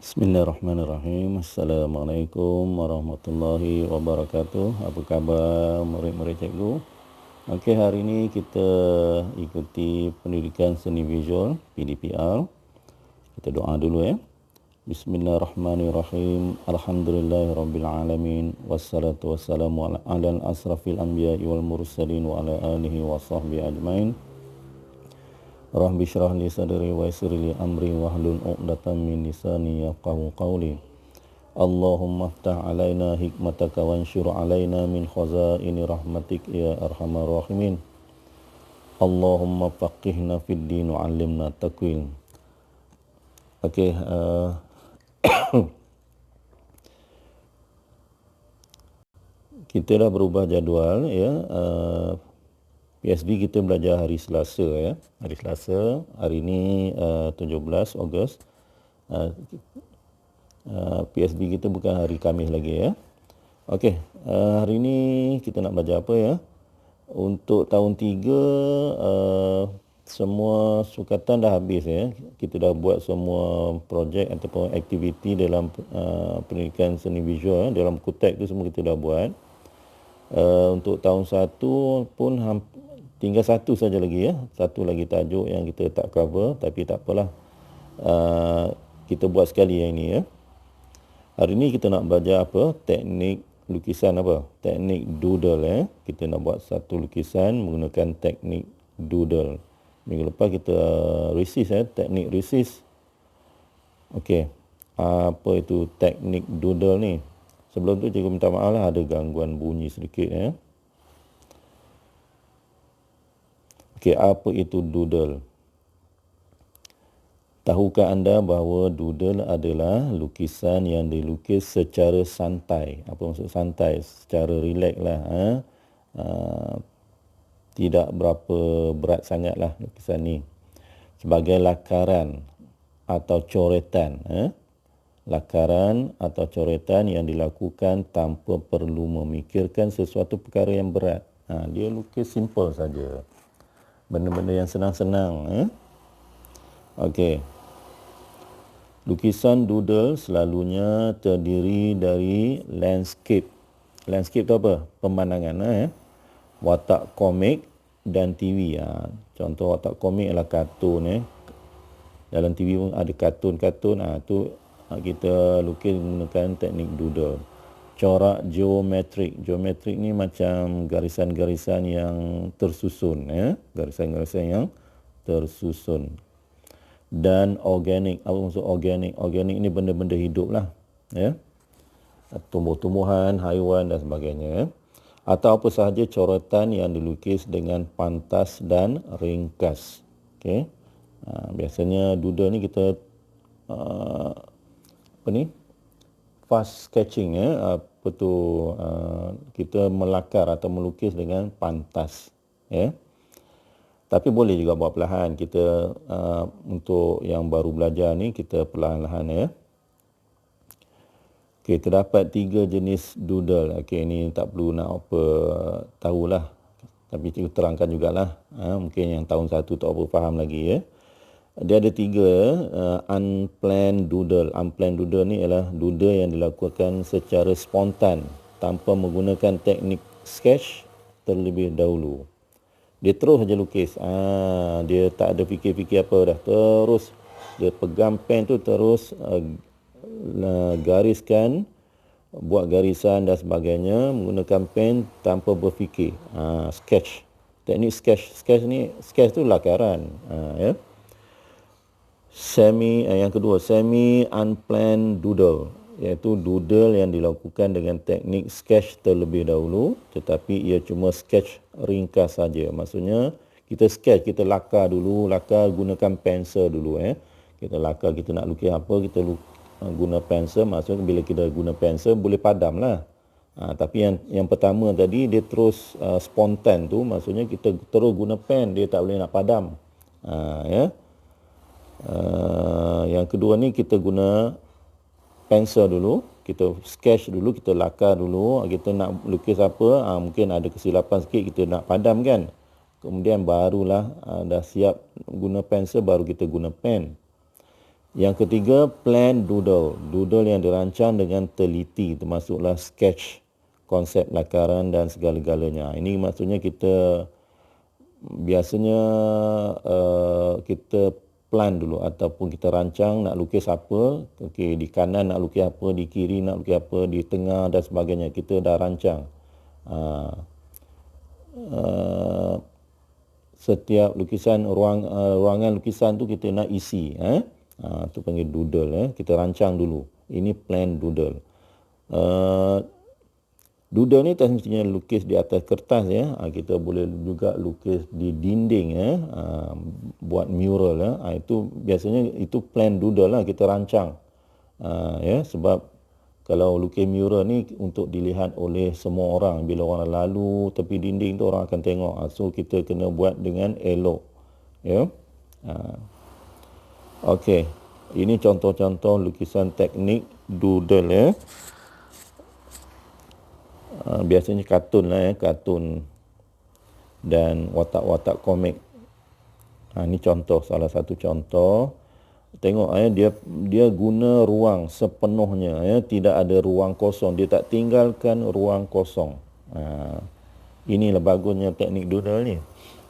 Bismillahirrahmanirrahim. Assalamualaikum warahmatullahi wabarakatuh. Apa khabar murid-murid cikgu? Okey, hari ini kita ikuti pendidikan seni visual PDPR. Kita doa dulu ya. Bismillahirrahmanirrahim. Alhamdulillahirabbil alamin wassalatu wassalamu ala asrafil anbiya'i wal mursalin wa ala alihi wa sahbihi ajmain. Rabbi syrah li sadri wa yassir li amri wahlul 'uqdatam min lisani yafqahu qawli. Allahumma aftah alaina hikmataka wanshur alaina min khazaini rahmatik ya arhamar rahimin. Allahumma faqihna fid din wa 'allimna takwil. Okey, kita dah berubah jadual ya. PSB kita belajar hari Selasa ya. Hari Selasa, hari ini 17 Ogos. PSB kita bukan hari Khamis lagi ya. Okey, hari ini kita nak belajar apa ya? Untuk tahun 3 semua sukatan dah habis ya. Kita dah buat semua projek ataupun aktiviti dalam pendidikan seni visual ya. Dalam kutek tu semua kita dah buat. Untuk tahun 1 pun tinggal satu saja lagi ya. Satu lagi tajuk yang kita tak cover, tapi tak apalah. Kita buat sekali yang ini ya. Hari ini kita nak belajar apa? Teknik lukisan apa? Teknik doodle ya. Kita nak buat satu lukisan menggunakan teknik doodle. Minggu lepas kita resist ya, teknik resist. Okey. Apa itu teknik doodle ni? Sebelum tu cikgu minta maaf lah, ada gangguan bunyi sedikit ya. Okey, apa itu doodle? Tahukah anda bahawa doodle adalah lukisan yang dilukis secara santai? Apa maksud santai? Secara relax lah. Tidak berapa berat sangat lah lukisan ni. Sebagai lakaran atau coretan. Lakaran atau coretan yang dilakukan tanpa perlu memikirkan sesuatu perkara yang berat. Dia lukis simple saja. Benda-benda yang senang-senang. Okey. Lukisan doodle selalunya terdiri dari landscape. Landscape tu apa? Pemandangan. Watak komik dan TV. Contoh watak komik adalah kartun. Dalam TV pun ada kartun-kartun. Tu kita lukis menggunakan teknik doodle. Corak geometrik. Geometrik ni macam garisan-garisan yang tersusun. Garisan-garisan yang tersusun. Dan organik. Apa maksud organik? Organik ni benda-benda hidup lah. Tumbuh-tumbuhan, haiwan dan sebagainya. Atau apa sahaja coretan yang dilukis dengan pantas dan ringkas. Okay. Biasanya doodle ni kita fast sketching kita melakar atau melukis dengan pantas tapi boleh juga buat perlahan. Kita untuk yang baru belajar ni kita perlahan-lahan Okey, terdapat 3 jenis doodle. Okey, ini tak perlu nak tahulah, tapi cikgu terangkan jugalah. Mungkin yang tahun 1 tak apa faham lagi Dia ada 3 unplanned doodle. Unplanned doodle ni ialah doodle yang dilakukan secara spontan tanpa menggunakan teknik sketch terlebih dahulu. Dia terus saja lukis. Dia tak ada fikir-fikir apa dah. Terus dia pegang pen tu terus gariskan, buat garisan dan sebagainya menggunakan pen tanpa berfikir. Sketch. Teknik sketch. Sketch tu lakaran. Yang kedua, semi unplanned doodle, iaitu doodle yang dilakukan dengan teknik sketch terlebih dahulu, tetapi ia cuma sketch ringkas saja. Maksudnya kita sketch, kita lakar dulu, gunakan pensel dulu Kita lakar, kita nak lukis apa, kita guna pensel. Maksudnya bila kita guna pensel boleh padam lah. Tapi yang pertama tadi dia terus spontan tu, maksudnya kita terus guna pen, dia tak boleh nak padam. Yang kedua ni kita guna pensel dulu, kita sketch dulu, kita lakar dulu. Kita nak lukis apa, mungkin ada kesilapan sikit, kita nak padam kan. Kemudian barulah dah siap guna pensel, baru kita guna pen. Yang ketiga, plan doodle. Doodle yang dirancang dengan teliti, termasuklah sketch, konsep lakaran dan segala-galanya. Ini maksudnya kita biasanya kita plan dulu ataupun kita rancang nak lukis apa. Okey, di kanan nak lukis apa, di kiri nak lukis apa, di tengah dan sebagainya. Kita dah rancang. Setiap lukisan ruangan lukisan tu kita nak isi, tu panggil doodle, kita rancang dulu. Ini plan doodle. Doodle ni tak semestinya lukis di atas kertas, kita boleh juga lukis di dinding, buat mural, itu biasanya itu plan doodle lah, kita rancang, sebab kalau lukis mural ni untuk dilihat oleh semua orang. Bila orang lalu tepi dinding tu orang akan tengok. So kita kena buat dengan elok. Okey. Ini contoh-contoh lukisan teknik doodle, biasanya kartun lah, kartun dan watak-watak komik. Ini contoh, salah satu contoh. Tengok, dia guna ruang sepenuhnya, tidak ada ruang kosong, dia tak tinggalkan ruang kosong. Inilah bagusnya teknik doodle ni,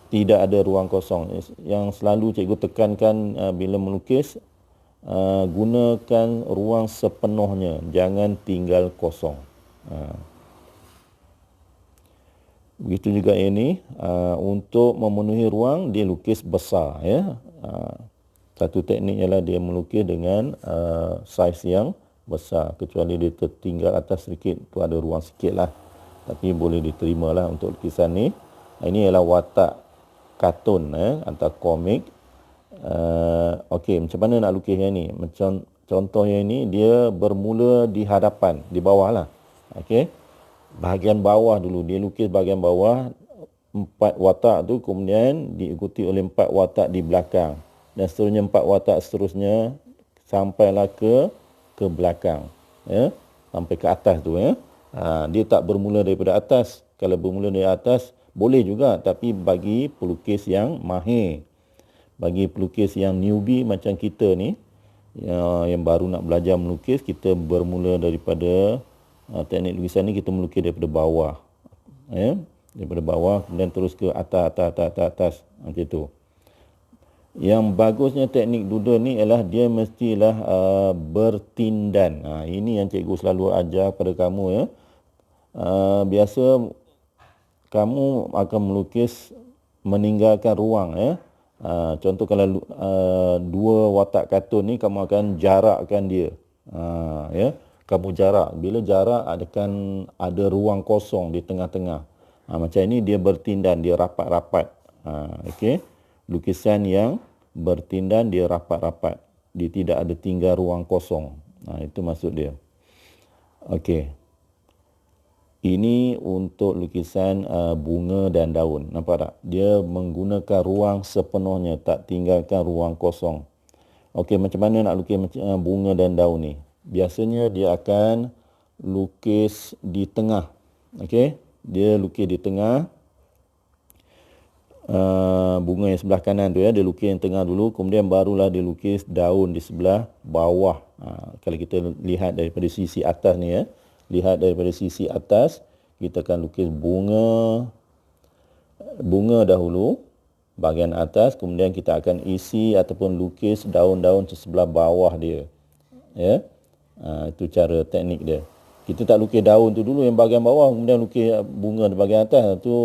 tidak ada ruang kosong. Yang selalu cikgu tekankan bila melukis, gunakan ruang sepenuhnya, jangan tinggal kosong. Begitu juga ini, untuk memenuhi ruang dia lukis besar, satu teknik ialah dia melukis dengan saiz yang besar, kecuali dia tertinggal atas sedikit, tu ada ruang sikit lah, tapi boleh diterima lah untuk lukisan ni. Ini ialah watak kartun atau komik. Okey, macam mana nak lukis yang ni? Macam contohnya ini, dia bermula di hadapan, di bawah lah. Okey, bahagian bawah dulu, dia lukis bahagian bawah, 4 watak tu, kemudian diikuti oleh 4 watak di belakang, dan seterusnya 4 watak seterusnya sampailah ke belakang, sampai ke atas tu. Dia tak bermula daripada atas. Kalau bermula dari atas boleh juga, tapi bagi pelukis yang mahir, bagi pelukis yang newbie macam kita ni, yang baru nak belajar melukis, kita bermula daripada teknik lukisan ni, kita melukis daripada bawah, daripada bawah kemudian terus ke atas, macam tu. Yang bagusnya teknik doodle ni ialah dia mestilah bertindan. Ini yang cikgu selalu ajar pada kamu, biasa kamu akan melukis meninggalkan ruang, contoh kalau 2 watak kartun ni, kamu akan jarakkan dia, kamu jarak. Bila jarak akan ada ruang kosong di tengah-tengah. Macam ini dia bertindan, dia rapat-rapat. Okey, lukisan yang bertindan dia rapat-rapat, dia tidak ada tinggal ruang kosong. Itu maksud dia. Okey, ini untuk lukisan bunga dan daun. Nampak tak? Dia menggunakan ruang sepenuhnya, tak tinggalkan ruang kosong. Okey, macam mana nak lukis bunga dan daun ni? Biasanya dia akan lukis di tengah. Okey, dia lukis di tengah. Bunga yang sebelah kanan tu, dia lukis yang tengah dulu, kemudian barulah dia lukis daun di sebelah bawah. Kalau kita lihat daripada sisi atas ni, lihat daripada sisi atas, kita akan lukis bunga dahulu, bahagian atas, kemudian kita akan isi ataupun lukis daun-daun di sebelah bawah dia. Itu cara teknik dia. Kita tak lukis daun tu dulu yang bahagian bawah, kemudian lukis bunga di bahagian atas. Tu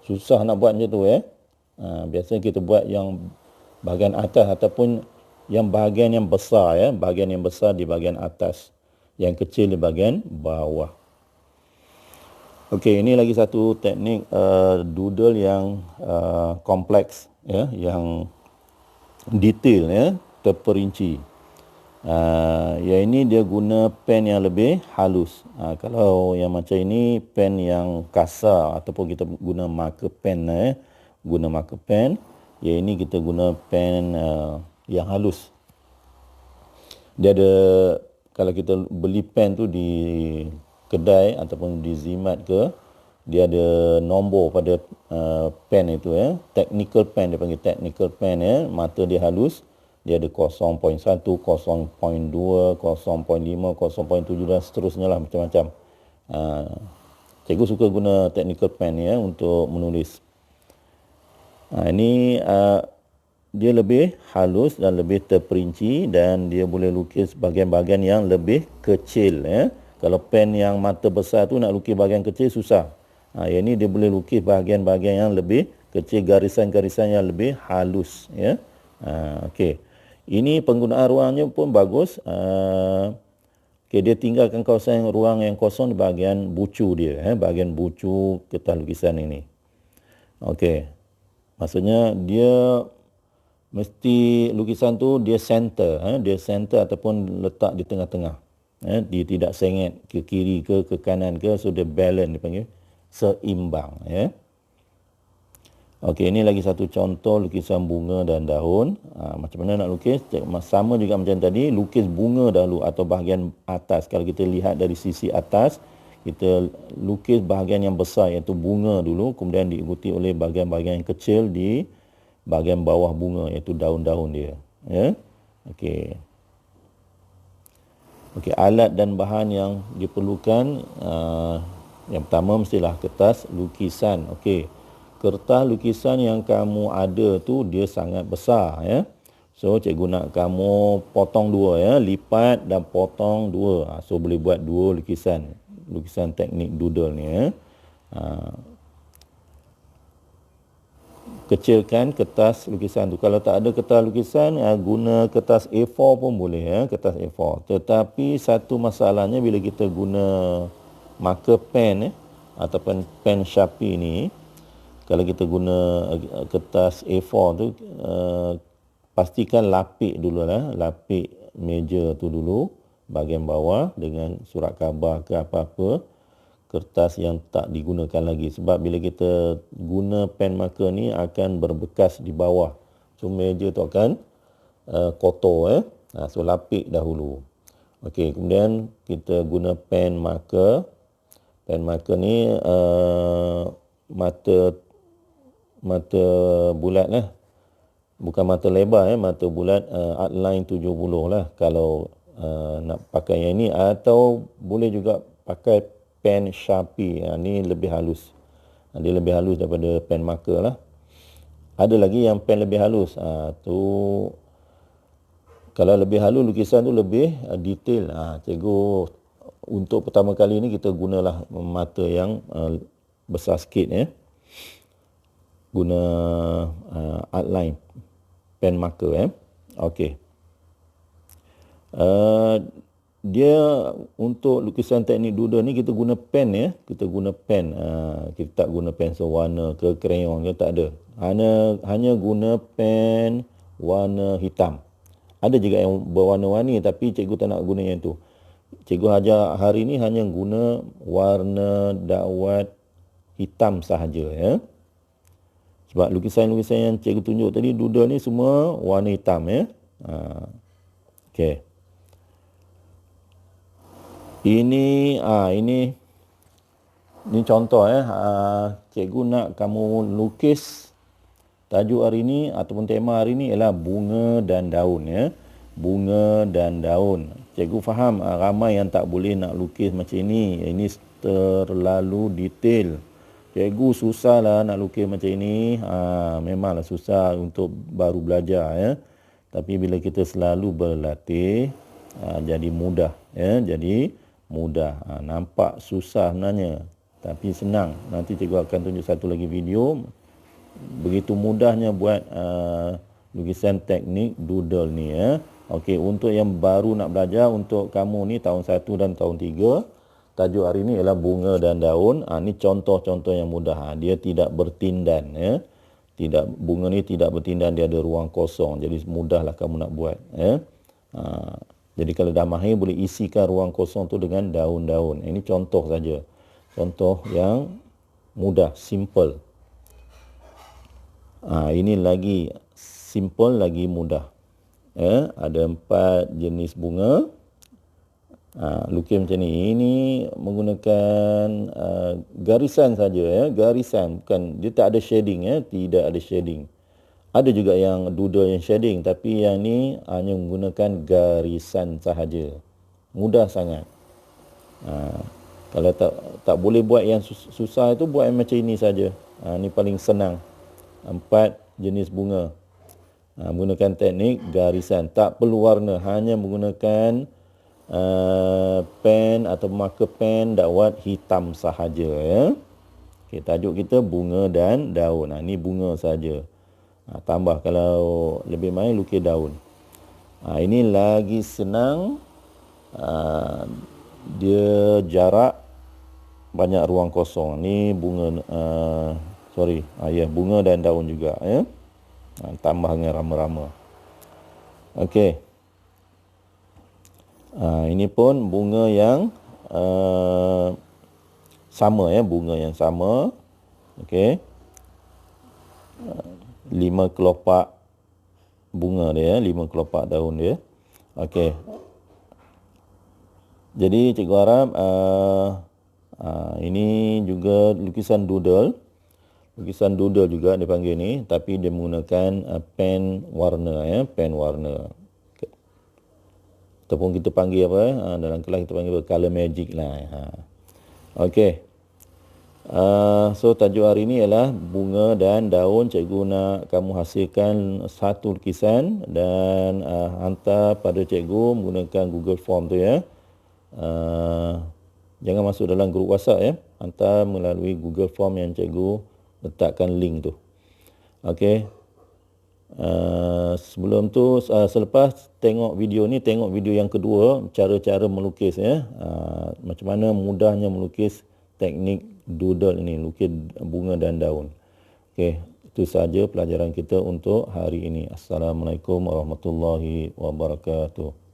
susah nak buat macam tu. Biasanya kita buat yang bahagian atas ataupun yang bahagian yang besar, bahagian yang besar di bahagian atas, yang kecil di bahagian bawah. Okey, ini lagi satu teknik doodle yang kompleks, yang detail, terperinci. Yang ini dia guna pen yang lebih halus. Kalau yang macam ini pen yang kasar ataupun kita guna marker pen, guna marker pen. Yang ini kita guna pen yang halus. Dia ada, kalau kita beli pen tu di kedai ataupun di Zimat ke, dia ada nombor pada pen itu, technical pen, dia panggil technical pen, mata dia halus. Dia ada 0.1, 0.2, 0.5, 0.7 dan seterusnya lah, macam-macam. Cikgu suka guna technical pen ya untuk menulis. Ini dia lebih halus dan lebih terperinci dan dia boleh lukis bahagian-bahagian yang lebih kecil ya. Kalau pen yang mata besar tu nak lukis bahagian kecil susah. Yang ni dia boleh lukis bahagian-bahagian yang lebih kecil, garisan-garisan yang lebih halus ya. Okey. Ini penggunaan ruangnya pun bagus. Okey, dia tinggalkan kawasan ruang yang kosong di bahagian bucu dia, bahagian bucu kertas lukisan ini. Okey. Maksudnya dia mesti lukisan tu dia center, dia center ataupun letak di tengah-tengah. Dia tidak sengit ke kiri ke kanan ke, so dia balance, dipanggil seimbang ya. Okey, ini lagi satu contoh lukisan bunga dan daun. Macam mana nak lukis? Sama juga macam tadi, lukis bunga dahulu atau bahagian atas. Kalau kita lihat dari sisi atas, kita lukis bahagian yang besar iaitu bunga dulu, kemudian diikuti oleh bahagian-bahagian yang kecil di bahagian bawah bunga iaitu daun-daun dia. Ya. Okey. Okey, alat dan bahan yang diperlukan, yang pertama mestilah kertas lukisan. Okey. Kertas lukisan yang kamu ada tu dia sangat besar ya. So cikgu nak kamu potong dua ya, lipat dan potong dua. So boleh buat dua lukisan teknik doodle ni ya. Kecilkan kertas lukisan tu. Kalau tak ada kertas lukisan, guna kertas A4 pun boleh ya, kertas A4. Tetapi satu masalahnya bila kita guna marker pen ataupun pen Sharpie ni, kalau kita guna kertas A4 tu, pastikan lapik dulu lah, lapik meja tu dulu, bahagian bawah dengan surat khabar ke apa-apa, kertas yang tak digunakan lagi. Sebab bila kita guna pen marker ni akan berbekas di bawah. So meja tu akan kotor. So lapik dahulu. Okey, kemudian kita guna pen marker. Pen marker ni mata bulat lah. Bukan mata lebar mata bulat, outline 70 lah kalau nak pakai yang ni, atau boleh juga pakai pen Sharpie. Ni lebih halus. Dia lebih halus daripada pen marker lah. Ada lagi yang pen lebih halus. Tu kalau lebih halus lukisan tu lebih detail. Cikgu untuk pertama kali ni kita gunalah mata yang besar sikit ya. Guna outline pen marker Okey. Dia untuk lukisan teknik doodle ni kita guna pen ya. Kita guna pen. Kita tak guna pensel warna ke krayon ke, tak ada. Hanya guna pen warna hitam. Ada juga yang berwarna-warni tapi cikgu tak nak guna yang tu. Cikgu ajar hari ni hanya guna warna dakwat hitam sahaja ya. Sebab lukisan-lukisan yang cikgu tunjuk tadi doodle ni semua warna hitam ya. Okey. Ini contoh cikgu nak kamu lukis, tajuk hari ni ataupun tema hari ni ialah bunga dan daun ya. Bunga dan daun. Cikgu faham ramai yang tak boleh nak lukis macam ini. Ini terlalu detail. Cikgu susahlah nak lukis macam ini. Memanglah susah untuk baru belajar ya. Tapi bila kita selalu berlatih, jadi mudah ya. Jadi mudah. Nampak susah sebenarnya tapi senang. Nanti cikgu akan tunjuk satu lagi video. Begitu mudahnya buat lukisan teknik doodle ni ya. Okey, untuk yang baru nak belajar, untuk kamu ni tahun 1 dan tahun 3, tajuk hari ni ialah bunga dan daun. Ni contoh-contoh yang mudah. Dia tidak bertindan ya. Bunga ni tidak bertindan, dia ada ruang kosong. Jadi mudahlah kamu nak buat ya. Jadi kalau dah mahir boleh isikan ruang kosong tu dengan daun-daun. Ini contoh saja. Contoh yang mudah, simple. Ini lagi simple, lagi mudah. Ada 4 jenis bunga. Lukis macam ni. Ini menggunakan garisan saja ya, garisan, bukan, dia tak ada shading ya, tidak ada shading. Ada juga yang doodle yang shading, tapi yang ni hanya menggunakan garisan sahaja. Mudah sangat. Kalau tak boleh buat yang susah itu, buat yang macam ini saja. Ni paling senang. 4 jenis bunga. Menggunakan teknik garisan. Tak perlu warna, hanya menggunakan pen atau marker pen dakwat hitam sahaja, ya. Okay, tajuk kita bunga dan daun. Ni bunga saja. Tambah kalau lebih main lukis daun. Ini lagi senang. Dia jarak, banyak ruang kosong. Ni bunga bunga dan daun juga, ya. Tambah dengan rama-rama. Okey. Ini pun bunga yang sama, ya, bunga yang sama. Okey. 5 kelopak bunga dia, 5 kelopak daun dia. Okey. Jadi cikgu harap ini juga lukisan doodle. Lukisan doodle juga dipanggil ni, tapi dia menggunakan pen warna, ya, pen warna. Okay. Ataupun kita panggil apa? Dalam kelas kita panggil color magic lah. Okey. So tajuk hari ini ialah bunga dan daun. Cikgu nak kamu hasilkan satu lukisan dan hantar pada cikgu menggunakan Google Form tu, ya. Jangan masuk dalam grup WhatsApp, ya. Hantar melalui Google Form yang cikgu letakkan link tu. Okey. Sebelum tu, selepas tengok video ni, tengok video yang kedua, cara-cara melukis, ya. Macam mana mudahnya melukis teknik doodle ini, lukis bunga dan daun. Okey, itu sahaja pelajaran kita untuk hari ini. Assalamualaikum warahmatullahi wabarakatuh.